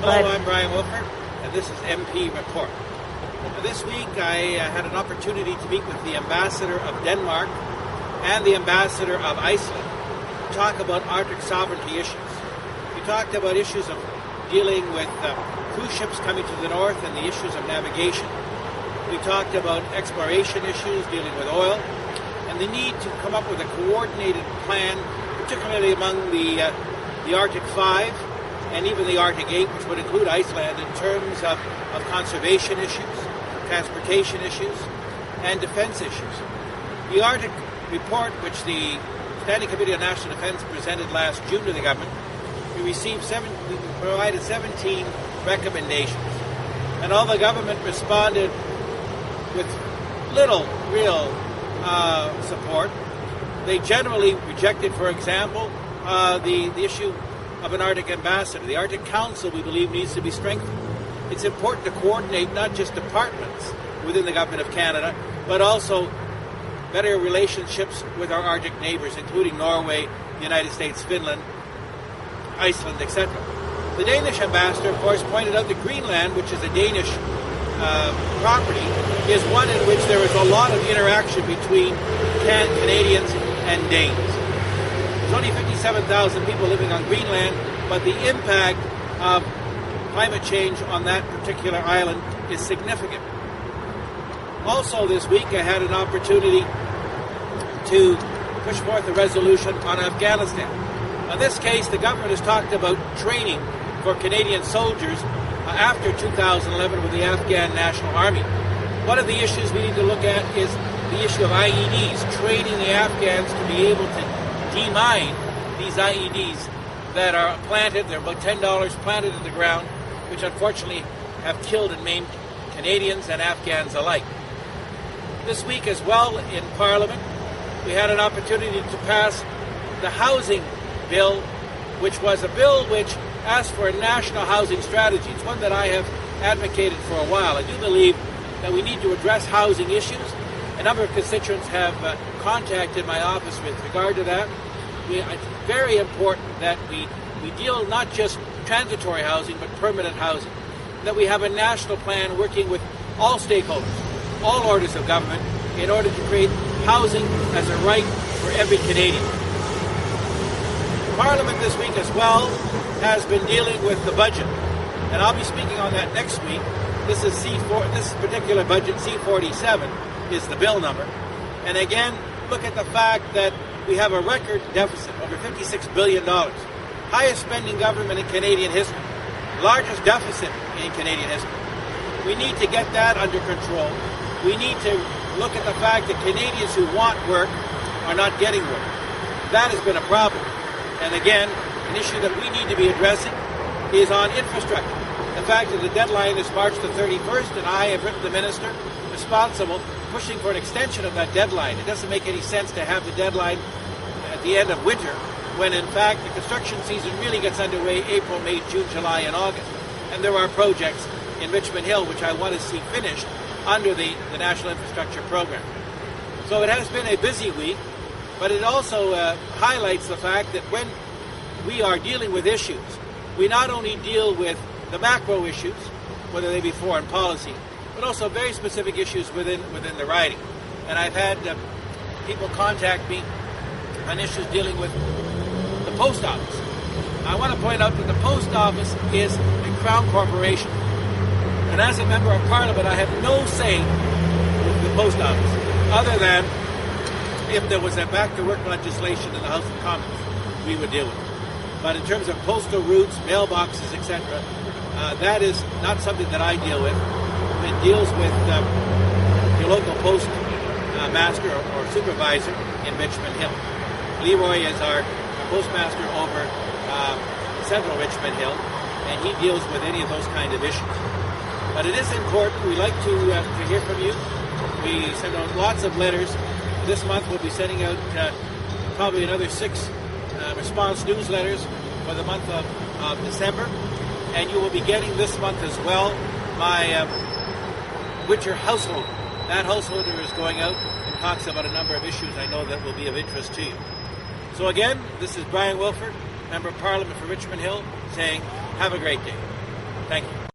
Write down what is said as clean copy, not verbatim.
Hello, I'm Brian Wilford, and this is MP Report. This week I had an opportunity to meet with the Ambassador of Denmark and the Ambassador of Iceland to talk about Arctic sovereignty issues. We talked about issues of dealing with cruise ships coming to the north and the issues of navigation. We talked about exploration issues, dealing with oil, and the need to come up with a coordinated plan, particularly among the Arctic 5 and even the Arctic 8, which would include Iceland, in terms of conservation issues, transportation issues, and defense issues. The Arctic report, which the Standing Committee on National Defense presented last June to the government, we provided 17 recommendations. And although the government responded with little real support, they generally rejected, for example, the issue of an Arctic ambassador. The Arctic Council, we believe, needs to be strengthened. It's important to coordinate not just departments within the Government of Canada, but also better relationships with our Arctic neighbours, including Norway, the United States, Finland, Iceland, etc. The Danish ambassador, of course, pointed out that Greenland, which is a Danish property, is one in which there is a lot of interaction between Canadians and Danes. There's only 57,000 people living on Greenland, but the impact of climate change on that particular island is significant. Also this week I had an opportunity to push forth a resolution on Afghanistan. In this case, the government has talked about training for Canadian soldiers after 2011 with the Afghan National Army. One of the issues we need to look at is the issue of IEDs, training the Afghans to be able to demine these IEDs that are planted. They're about $10 planted in the ground, which unfortunately have killed and maimed Canadians and Afghans alike. This week as well in Parliament, we had an opportunity to pass the housing bill, which was a bill which asked for a national housing strategy. It's one that I have advocated for a while. I do believe that we need to address housing issues. A number of constituents have contacted my office with regard to that. It's very important that we deal not just transitory housing, but permanent housing. That we have a national plan working with all stakeholders, all orders of government, in order to create housing as a right for every Canadian. Parliament this week as well has been dealing with the budget, and I'll be speaking on that next week. This is this particular budget, C-47, is the bill number. And again, look at the fact that we have a record deficit, over $56 billion. Highest spending government in Canadian history. Largest deficit in Canadian history. We need to get that under control. We need to look at the fact that Canadians who want work are not getting work. That has been a problem. And again, an issue that we need to be addressing is on infrastructure. The fact that the deadline is March the 31st, and I have written the minister responsible pushing for an extension of that deadline. It doesn't make any sense to have the deadline at the end of winter when in fact the construction season really gets underway April, May, June, July, and August. And there are projects in Richmond Hill which I want to see finished under the National Infrastructure Program. So it has been a busy week, but it also highlights the fact that when we are dealing with issues, we not only deal with the macro issues, whether they be foreign policy, but also very specific issues within the riding. And I've had people contact me on issues dealing with the post office. I want to point out that the post office is a Crown corporation. And as a member of Parliament, I have no say with the post office, other than if there was a back-to-work legislation in the House of Commons, we would deal with it. But in terms of postal routes, mailboxes, etc., that is not something that I deal with. It deals with your local post master or supervisor in Richmond Hill. Leroy is our postmaster over central Richmond Hill, and he deals with any of those kind of issues. But it is important. We like to hear from you. We send out lots of letters. This month we'll be sending out probably another 6 response newsletters for the month of December. And you will be getting this month as well my winter household. That householder is going out and talks about a number of issues I know that will be of interest to you. So again, this is Brian Wilford, Member of Parliament for Richmond Hill, saying have a great day. Thank you.